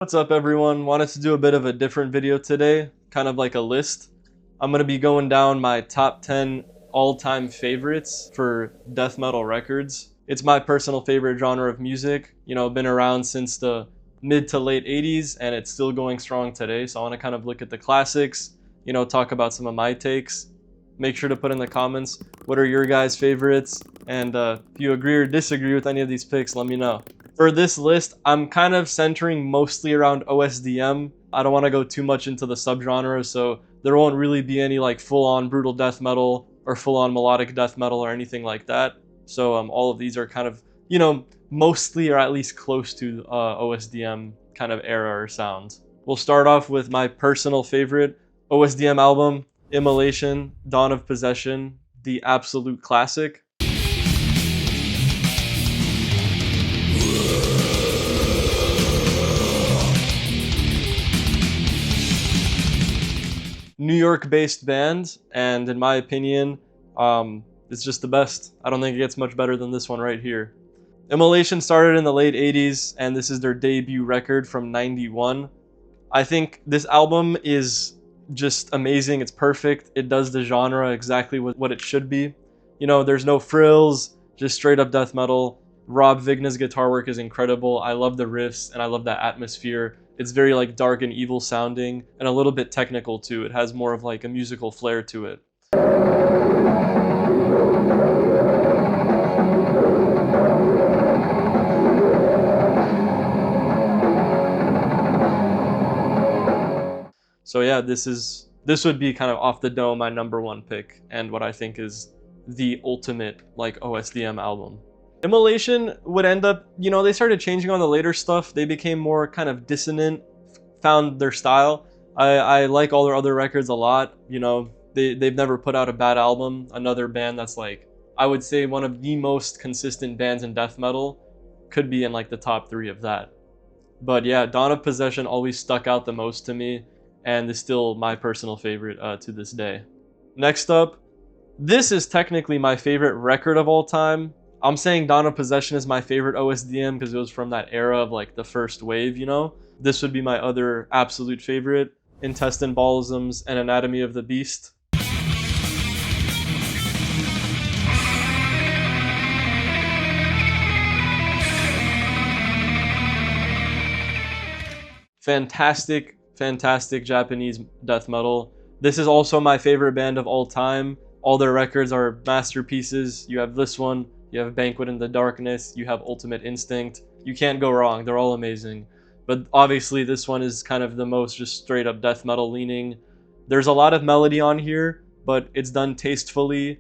What's up everyone? Wanted to do a bit of a different video today, kind of like a list. I'm going to be going down my top 10 all-time favorites for death metal records. It's my personal favorite genre of music, been around since the mid to late 80s and it's still going strong today. So I want to kind of look at the classics, talk about some of my takes. Make sure to put in the comments what are your guys' favorites, and if you agree or disagree with any of these picks, let me know. For this list, I'm kind of centering mostly around OSDM. I don't want to go too much into the subgenres, so there won't really be any like full-on brutal death metal or full-on melodic death metal or anything like that. So all of these are kind of, mostly or at least close to OSDM kind of era or sound. We'll start off with my personal favorite OSDM album, Immolation, Dawn of Possession, the absolute classic. New York-based band, and in my opinion, it's just the best. I don't think it gets much better than this one right here. Immolation started in the late 80s, and this is their debut record from '91. I think this album is just amazing. It's perfect. It does the genre exactly what it should be. There's no frills, just straight up death metal. Rob Vigna's guitar work is incredible. I love the riffs and I love that atmosphere. It's very like dark and evil sounding and a little bit technical too. It has more of like a musical flair to it. So yeah, this would be kind of off the dome my #1 pick and what I think is the ultimate like OSDM album. Immolation would end up, they started changing on the later stuff. They became more kind of dissonant, found their style. I like all their other records a lot. They've never put out a bad album. Another band that's like, I would say one of the most consistent bands in death metal, could be in like the top 3 of that. But yeah, Dawn of Possession always stuck out the most to me and is still my personal favorite to this day. Next up, this is technically my favorite record of all time. I'm saying Dawn of Possession is my favorite OSDM because it was from that era of like the first wave, This would be my other absolute favorite, Intestine Balsams and Anatomy of the Beast. Fantastic Japanese death metal. This is also my favorite band of all time. All their records are masterpieces. You have this one, you have Banquet in the Darkness, you have Ultimate Instinct. You can't go wrong, they're all amazing. But obviously this one is kind of the most just straight up death metal leaning. There's a lot of melody on here, but it's done tastefully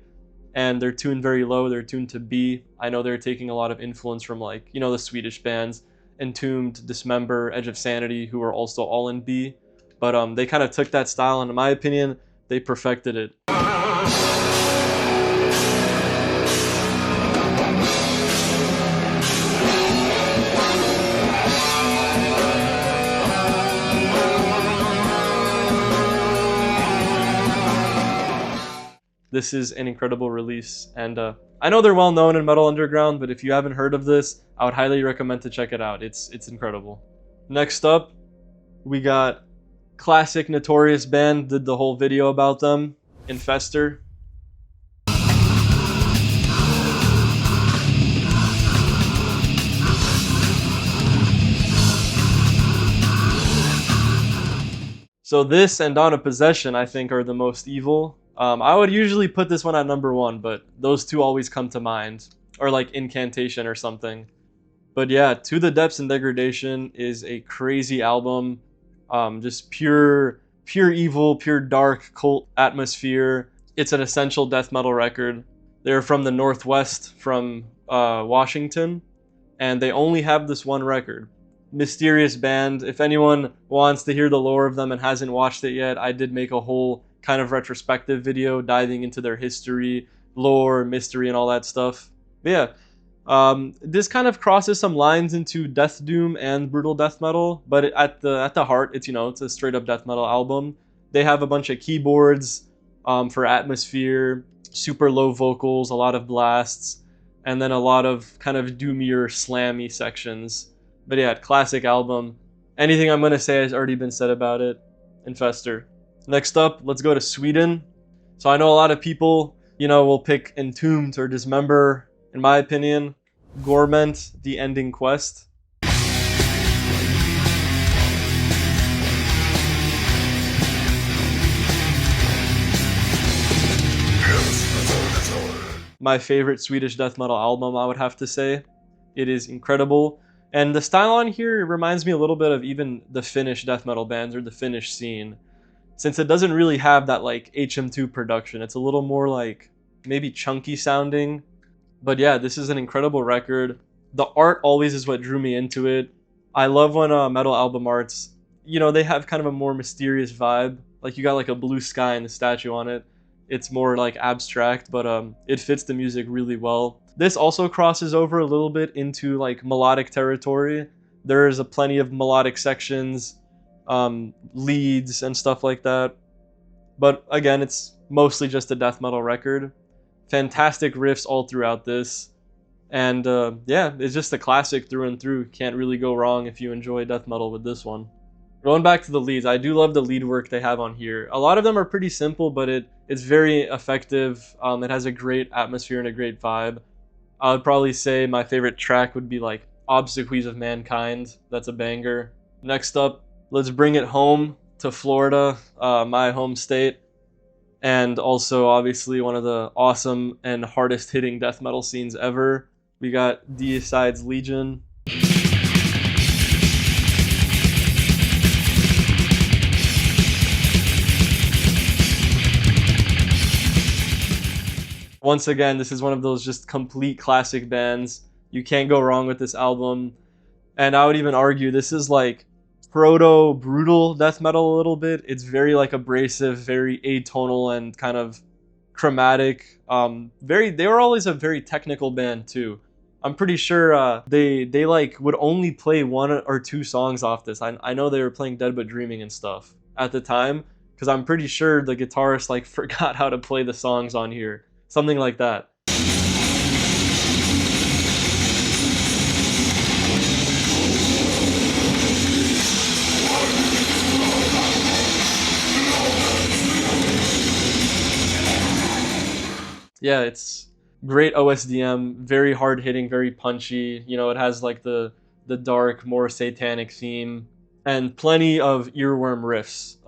and they're tuned very low, they're tuned to B. I know they're taking a lot of influence from like, the Swedish bands, Entombed, Dismember, Edge of Sanity, who are also all in B. But they kind of took that style and in my opinion, they perfected it. This is an incredible release, and I know they're well known in Metal Underground, but if you haven't heard of this, I would highly recommend to check it out. It's incredible. Next up, we got classic Notorious band, did the whole video about them, Infestor. So this and Dawn of Possession, I think, are the most evil. I would usually put this one at #1, but those two always come to mind. Or like Incantation or something. But yeah, To the Depths and Degradation is a crazy album. Just pure evil, pure dark cult atmosphere. It's an essential death metal record. They're from the Northwest, from Washington. And they only have this one record. Mysterious band. If anyone wants to hear the lore of them and hasn't watched it yet, I did make a whole kind of retrospective video diving into their history, lore, mystery, and all that stuff. But yeah, this kind of crosses some lines into death doom and brutal death metal, but at the heart, it's it's a straight up death metal album. They have a bunch of keyboards for atmosphere, super low vocals, a lot of blasts, and then a lot of kind of doomier, slammy sections. But yeah, classic album. Anything I'm going to say has already been said about it. Infestor. Next up, let's go to Sweden. So I know a lot of people, will pick Entombed or Dismember. In my opinion, Gorment, The Ending Quest. My favorite Swedish death metal album, I would have to say. It is incredible. And the style on here reminds me a little bit of even the Finnish death metal bands or the Finnish scene. Since it doesn't really have that like HM2 production. It's a little more like maybe chunky sounding. But yeah, this is an incredible record. The art always is what drew me into it. I love when metal album arts, they have kind of a more mysterious vibe. Like you got like a blue sky and the statue on it. It's more like abstract, but it fits the music really well. This also crosses over a little bit into like melodic territory. There's a plenty of melodic sections, leads and stuff like that. But again, it's mostly just a death metal record. Fantastic riffs all throughout this. And yeah, it's just a classic through and through. Can't really go wrong if you enjoy death metal with this one. Going back to the leads, I do love the lead work they have on here. A lot of them are pretty simple, but it's very effective. It has a great atmosphere and a great vibe. I would probably say my favorite track would be like Obsequies of Mankind. That's a banger. Next up, let's bring it home to Florida, my home state. And also, obviously, one of the awesome and hardest hitting death metal scenes ever. We got Deicide's Legion. Once again, this is one of those just complete classic bands. You can't go wrong with this album. And I would even argue this is like proto-brutal death metal a little bit. It's very like abrasive, very atonal and kind of chromatic. They were always a very technical band too. I'm pretty sure they like would only play one or two songs off this. I know they were playing Dead But Dreaming and stuff at the time, because I'm pretty sure the guitarist like forgot how to play the songs on here. Something like that. Yeah, it's great OSDM, very hard hitting, very punchy. It has like the dark, more satanic theme, and plenty of earworm riffs.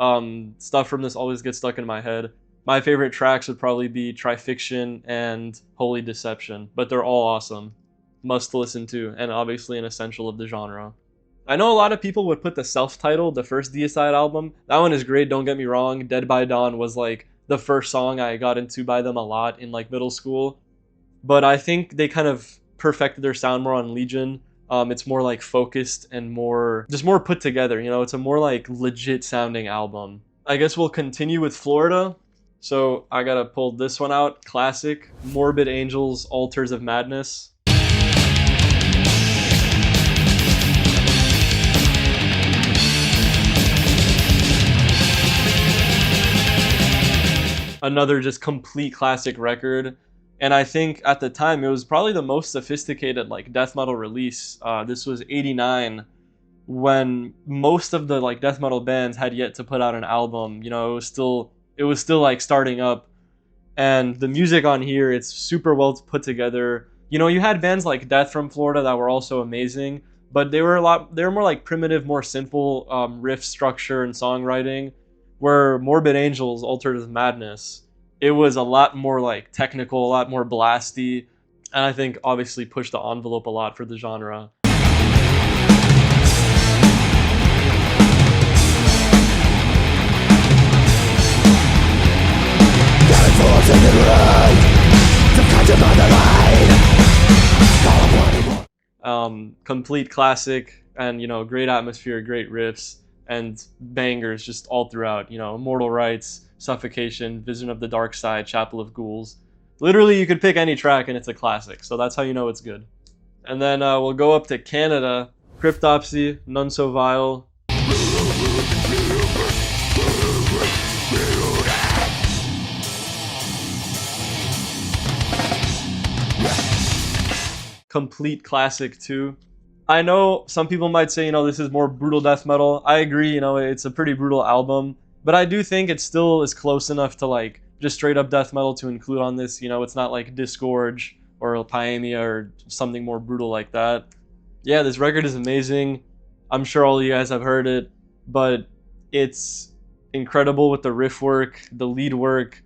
Stuff from this always gets stuck in my head. My favorite tracks would probably be Trifiction and Holy Deception, but they're all awesome. Must listen to, and obviously an essential of the genre. I know a lot of people would put the self-titled, the first Deicide album. That one is great, don't get me wrong. Dead by Dawn was like the first song I got into by them a lot in like middle school. But I think they kind of perfected their sound more on Legion. It's more like focused and more put together. It's a more like legit sounding album. I guess we'll continue with Florida. So I gotta pull this one out. Classic. Morbid Angels, Altars of Madness. Another just complete classic record. And I think at the time it was probably the most sophisticated like death metal release. This was '89, when most of the like death metal bands had yet to put out an album. It was still like starting up. And the music on here, it's super well put together. You had bands like Death from Florida that were also amazing, but they were more like primitive, more simple riff structure and songwriting. Where Morbid Angels, Altars of Madness, it was a lot more like technical, a lot more blasty, and I think obviously pushed the envelope a lot for the genre. Complete classic, and great atmosphere, great riffs, and bangers just all throughout. Immortal Rites, Suffocation, Vision of the Dark Side, Chapel of Ghouls. Literally, you could pick any track and it's a classic, so that's how you know it's good. And then we'll go up to Canada. Cryptopsy, None So Vile. Complete classic too. I know some people might say, this is more brutal death metal. I agree, it's a pretty brutal album, but I do think it still is close enough to like just straight up death metal to include on this. It's not like Disgorge or Paemia or something more brutal like that. Yeah, this record is amazing. I'm sure all of you guys have heard it, but it's incredible with the riff work, the lead work,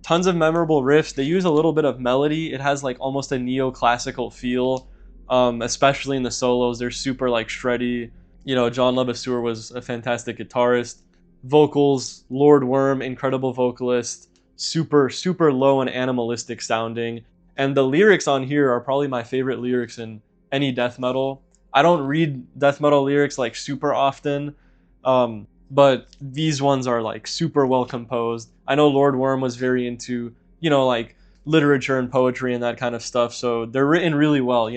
tons of memorable riffs. They use a little bit of melody. It has like almost a neoclassical feel, especially in the solos. They're super like shreddy. John Levasseur was a fantastic guitarist. Vocals, Lord Worm, incredible vocalist. Super, super low and animalistic sounding. And the lyrics on here are probably my favorite lyrics in any death metal. I don't read death metal lyrics like super often, but these ones are like super well composed. I know Lord Worm was very into, like literature and poetry and that kind of stuff, so they're written really well.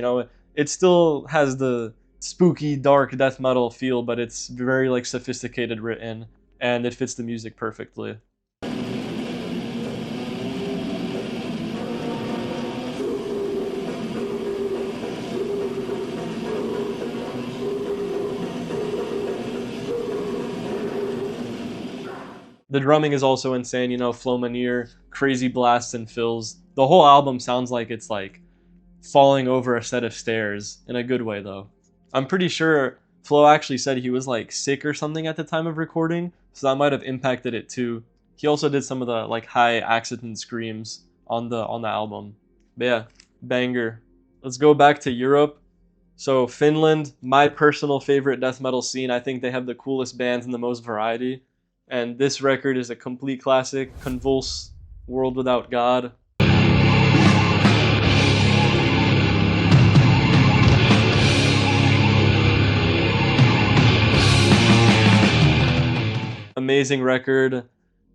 It still has the spooky, dark death metal feel, but it's very like sophisticated written, and it fits the music perfectly. The drumming is also insane, Flo Manier, crazy blasts and fills. The whole album sounds like it's like falling over a set of stairs, in a good way though. I'm pretty sure Flo actually said he was like sick or something at the time of recording, so that might have impacted it too. He also did some of the like high accident screams on the album. But yeah, banger. Let's go back to Europe. So Finland, my personal favorite death metal scene. I think they have the coolest bands and the most variety. And this record is a complete classic. Convulse, World Without God. Amazing record.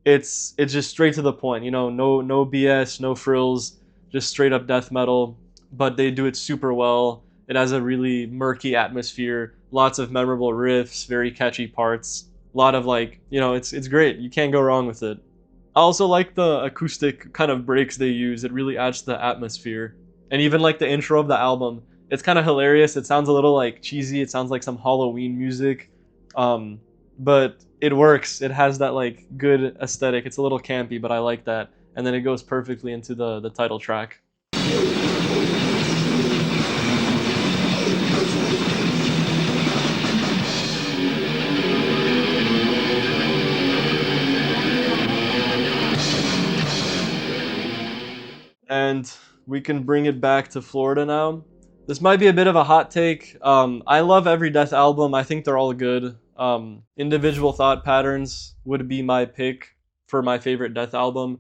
It's just straight to the point. No BS, no frills, just straight up death metal. But they do it super well. It has a really murky atmosphere, lots of memorable riffs, very catchy parts. A lot of like, it's great. You can't go wrong with it. I also like the acoustic kind of breaks they use. It really adds to the atmosphere. And even like the intro of the album, it's kind of hilarious. It sounds a little like cheesy. It sounds like some Halloween music. But it works. It has that like good aesthetic. It's a little campy, but I like that. And then it goes perfectly into the title track. And we can bring it back to Florida now. This might be a bit of a hot take. I love every Death album. I think they're all good. Individual Thought Patterns would be my pick for my favorite Death album.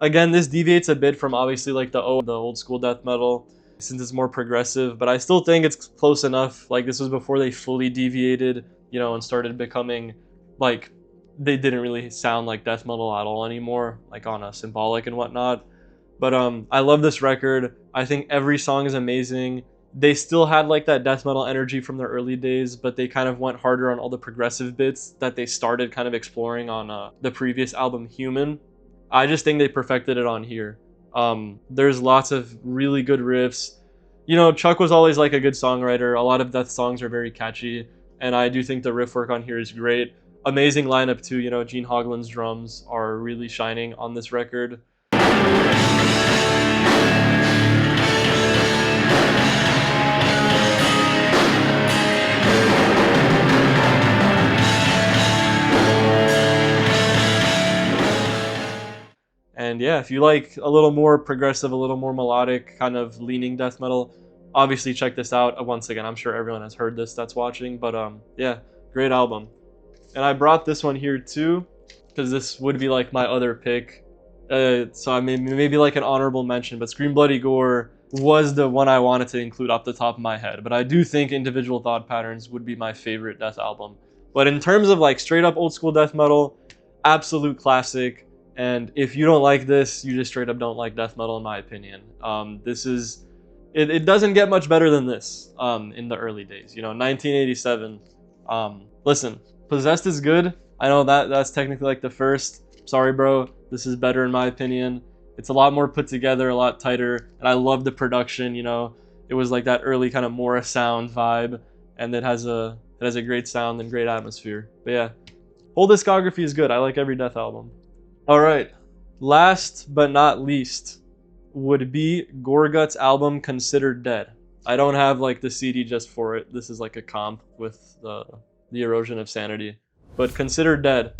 Again, this deviates a bit from obviously like the old school death metal, since it's more progressive, but I still think it's close enough. Like, this was before they fully deviated, and started becoming like, they didn't really sound like death metal at all anymore, like on a Symbolic and whatnot. But I love this record. I think every song is amazing. They still had like that death metal energy from their early days, but they kind of went harder on all the progressive bits that they started kind of exploring on the previous album, Human. I just think they perfected it on here. There's lots of really good riffs. Chuck was always like a good songwriter. A lot of Death songs are very catchy, and I do think the riff work on here is great. Amazing lineup too. Gene Hoglan's drums are really shining on this record. And yeah, if you like a little more progressive, a little more melodic, kind of leaning death metal, obviously check this out. Once again, I'm sure everyone has heard this that's watching, but yeah, great album. And I brought this one here too, because this would be like my other pick. So I maybe like an honorable mention, but Scream Bloody Gore was the one I wanted to include off the top of my head. But I do think Individual Thought Patterns would be my favorite death album. But in terms of like straight up old school death metal, absolute classic. And if you don't like this, you just straight up don't like death metal, in my opinion. It doesn't get much better than this in the early days. 1987. Listen, Possessed is good. I know that's technically like the first. Sorry, bro. This is better in my opinion. It's a lot more put together, a lot tighter, and I love the production. You know, it was like that early kind of Morris sound vibe, and it has a great sound and great atmosphere. But yeah, whole discography is good. I like every Death album. All right, last but not least would be Gorgut's album Considered Dead. I don't have like the CD just for it. This is like a comp with the Erosion of Sanity. But Considered Dead.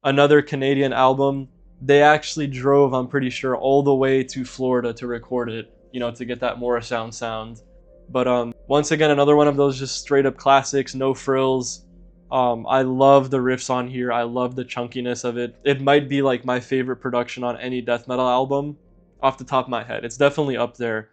Another Canadian album. They actually drove, I'm pretty sure, all the way to Florida to record it, you know, to get that Morrisound sound. But once again, another one of those just straight up classics, no frills. I love the riffs on here. I love the chunkiness of it. It might be like my favorite production on any death metal album off the top of my head. It's definitely up there.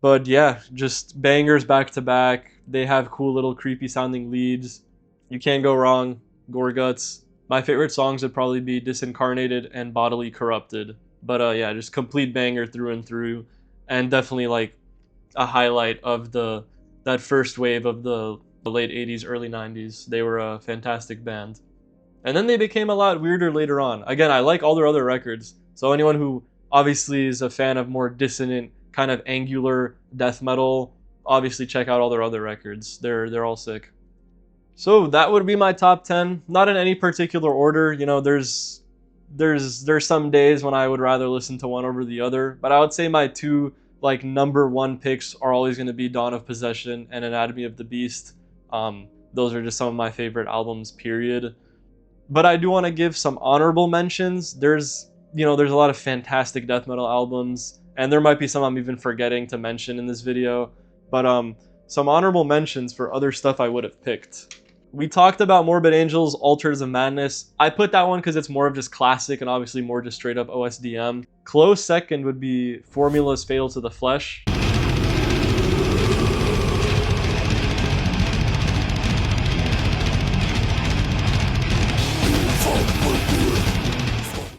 But yeah, just bangers back to back. They have cool little creepy sounding leads. You can't go wrong. Gorguts. My favorite songs would probably be Disincarnated and Bodily Corrupted. But yeah, just complete banger through and through. And definitely like a highlight of that first wave of the late 80s, early 90s. They were a fantastic band. And then they became a lot weirder later on. Again, I like all their other records. So anyone who obviously is a fan of more dissonant, kind of angular death metal, obviously check out all their other records. They're all sick. So that would be my top 10. Not in any particular order. You know, there's some days when I would rather listen to one over the other, but I would say my two like number one picks are always going to be Dawn of Possession and Anatomy of the Beast. Those are just some of my favorite albums, period. But I do want to give some honorable mentions. There's a lot of fantastic death metal albums, and there might be some I'm even forgetting to mention in this video. But some honorable mentions for other stuff I would have picked. We talked about Morbid Angels, Altars of Madness. I put that one because it's more of just classic and obviously more just straight up OSDM. Close second would be Formula's Fatal to the Flesh.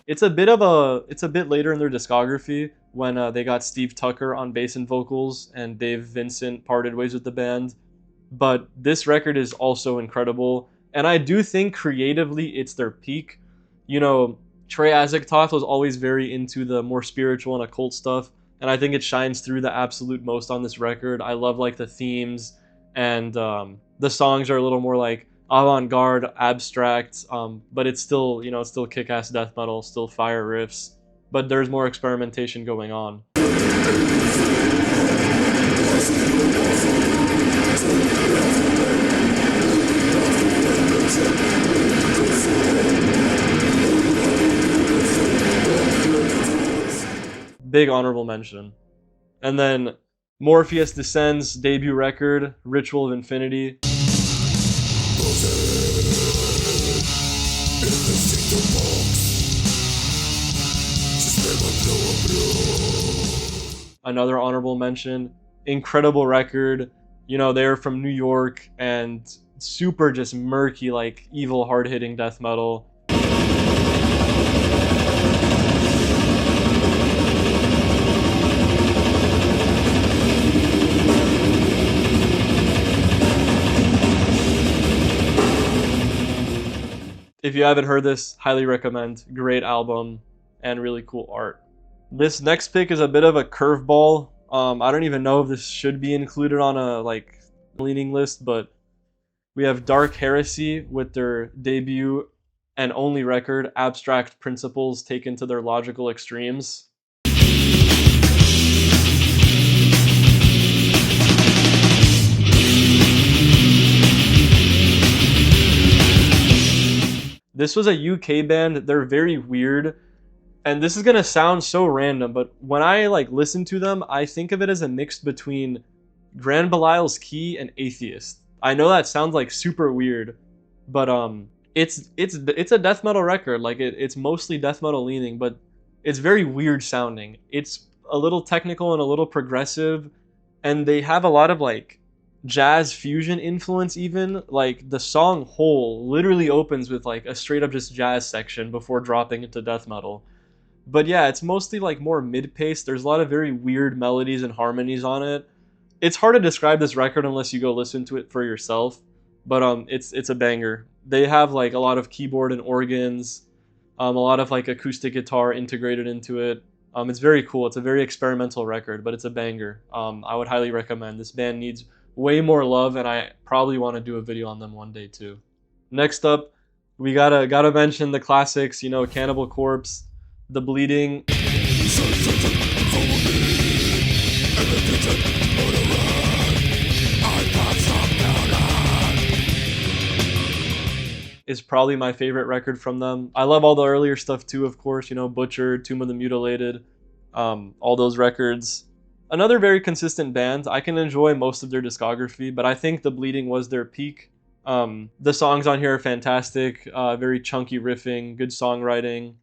It's a bit later in their discography when they got Steve Tucker on bass and vocals and Dave Vincent parted ways with the band. But this record is also incredible, and I do think creatively it's their peak. You know, Trey Azagthoth was always very into the more spiritual and occult stuff, and I think it shines through the absolute most on this record. I love like the themes, and the songs are a little more like avant-garde, abstract, but it's still, you know, it's still kick-ass death metal, still fire riffs, but there's more experimentation going on. Big honorable mention. And then Morpheus Descends debut record, Ritual of Infinity. Another honorable mention. Incredible record. You know, they're from New York and super just murky, like evil, hard-hitting death metal. If you haven't heard this, highly recommend. Great album and really cool art. This next pick is a bit of a curveball. I don't even know if this should be included on a like leaning list, but we have Dark Heresy with their debut and only record, Abstract Principles Taken to Their Logical Extremes. This was a UK band. They're very weird. And this is going to sound so random, but when I like listen to them, I think of it as a mix between Grand Belial's Key and Atheist. I know that sounds like super weird, but it's a death metal record. Like it's mostly death metal leaning, but it's very weird sounding. It's a little technical and a little progressive, and they have a lot of like jazz fusion influence even. Like the song Whole literally opens with like a straight up just jazz section before dropping into death metal. But yeah, it's mostly like more mid-paced. There's a lot of very weird melodies and harmonies on it. It's hard to describe this record unless you go listen to it for yourself. But it's a banger. They have like a lot of keyboard and organs, a lot of like acoustic guitar integrated into it. It's very cool. It's a very experimental record, but it's a banger. I would highly recommend. This band needs way more love, and I probably want to do a video on them one day too. Next up, we gotta mention the classics. You know, Cannibal Corpse, The Bleeding is probably my favorite record from them. I love all the earlier stuff too, of course. You know, Butcher, Tomb of the Mutilated, all those records. Another very consistent band. I can enjoy most of their discography, but I think The Bleeding was their peak. The songs on here are fantastic. Very chunky riffing, good songwriting.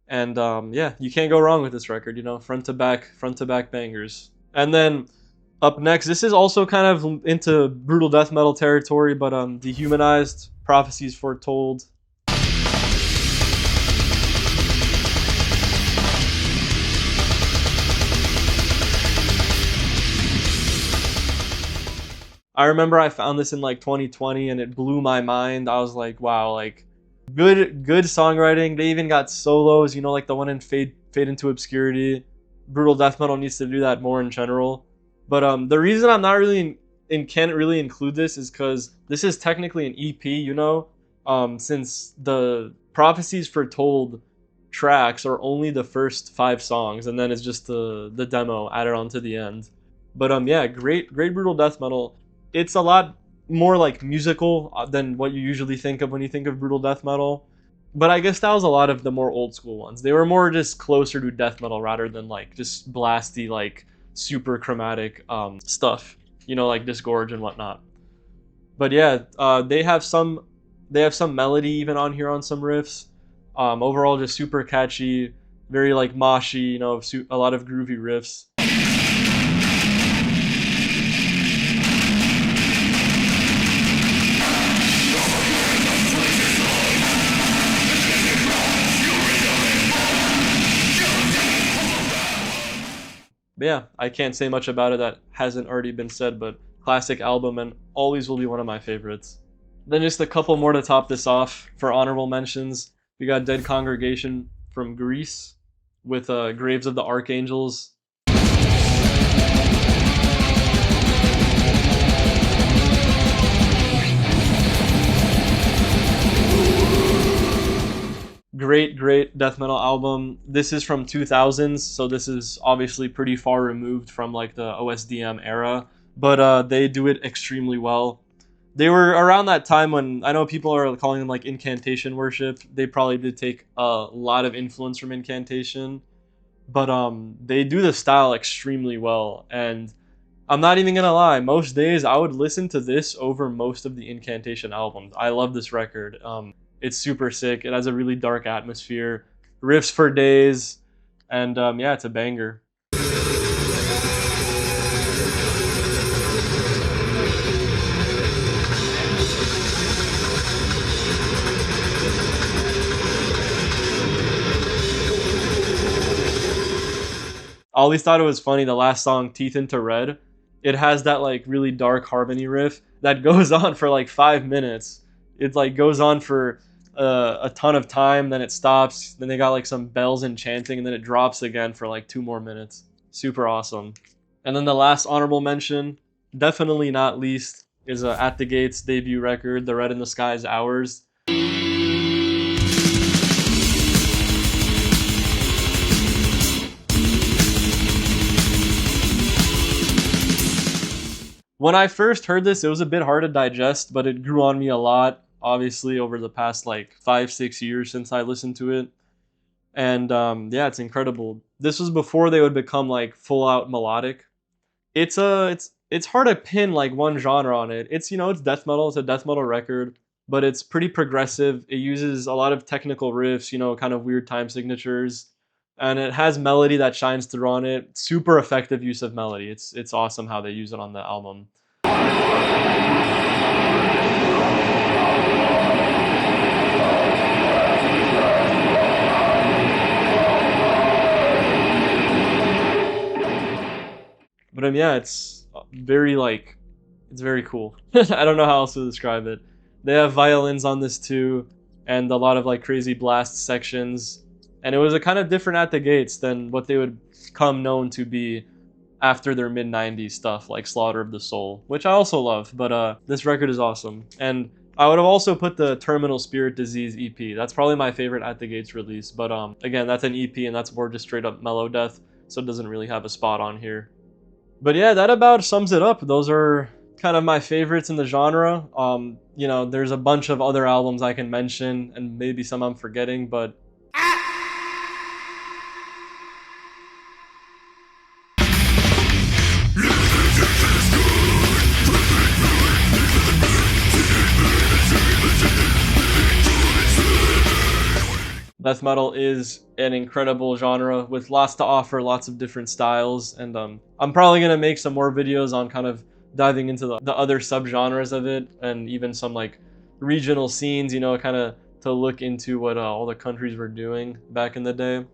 And yeah, you can't go wrong with this record, you know, front to back bangers. And then up next, this is also kind of into brutal death metal territory, but Dehumanized, Prophecies Foretold. I remember I found this in like 2020 and it blew my mind. I was like, wow, like good songwriting. They even got solos, you know, like the one in Fade into Obscurity. Brutal death metal needs to do that more in general. But the reason I'm not really can't really include this is because this is technically an EP, you know, since the Prophecies Foretold tracks are only the first 5 songs, and then it's just the demo added on to the end. But yeah, great brutal death metal. It's a lot more like musical than what you usually think of when you think of brutal death metal. But I guess that was a lot of the more old school ones. They were more just closer to death metal rather than like just blasty like super chromatic stuff, you know, like Disgorge and whatnot. But yeah, they have some melody even on here on some riffs. Overall, just super catchy, very like moshy, you know, a lot of groovy riffs. But yeah, I can't say much about it that hasn't already been said, but classic album and always will be one of my favorites. Then just a couple more to top this off for honorable mentions. We got Dead Congregation from Greece with Graves of the Archangels. Great death metal album. This is from 2000s, so this is obviously pretty far removed from like the OSDM era, but they do it extremely well. They were around that time when I know people are calling them like incantation worship. They probably did take a lot of influence from incantation, but they do the style extremely well. And I'm not even gonna lie, most days I would listen to this over most of the incantation albums. I love this record. It's super sick. It has a really dark atmosphere, riffs for days, and yeah, it's a banger. I always thought it was funny, the last song, Teeth into Red, it has that like really dark harmony riff that goes on for like 5 minutes. It like goes on for a ton of time, then it stops, then they got like some bells and chanting, and then it drops again for like 2 more minutes. Super awesome. And then the last honorable mention, definitely not least, is At the Gates debut record, The Red in the Sky is Ours. When I first heard this, it was a bit hard to digest, but it grew on me a lot, obviously, over the past like 5-6 years since I listened to it. And yeah, it's incredible. This was before they would become like full out melodic. It's it's hard to pin like one genre on it. It's, you know, it's death metal, it's a death metal record, but it's pretty progressive. It uses a lot of technical riffs, you know, kind of weird time signatures, and it has melody that shines through on it. Super effective use of melody. It's awesome how they use it on the album. But yeah, it's very like, it's very cool. I don't know how else to describe it. They have violins on this too, and a lot of like crazy blast sections. And it was a kind of different at the gates than what they would come known to be after their mid-90s stuff like Slaughter of the Soul, which I also love. But this record is awesome. And I would have also put the Terminal Spirit Disease EP. That's probably my favorite at the gates release. But again, that's an EP and that's more just straight up mellow death, so it doesn't really have a spot on here. But yeah, that about sums it up. Those are kind of my favorites in the genre. You know, there's a bunch of other albums I can mention, and maybe some I'm forgetting, but death metal is an incredible genre with lots to offer, lots of different styles, and I'm probably gonna make some more videos on kind of diving into the other subgenres of it, and even some like regional scenes, you know, kind of to look into what all the countries were doing back in the day.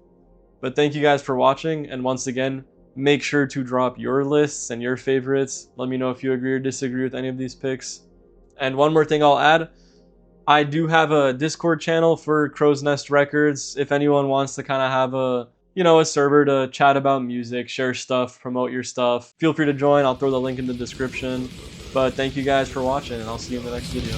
But thank you guys for watching, and once again, make sure to drop your lists and your favorites. Let me know if you agree or disagree with any of these picks. And one more thing I'll add, I do have a Discord channel for Crow's Nest Records. If anyone wants to kind of have a, you know, a server to chat about music, share stuff, promote your stuff, feel free to join. I'll throw the link in the description. But thank you guys for watching, and I'll see you in the next video.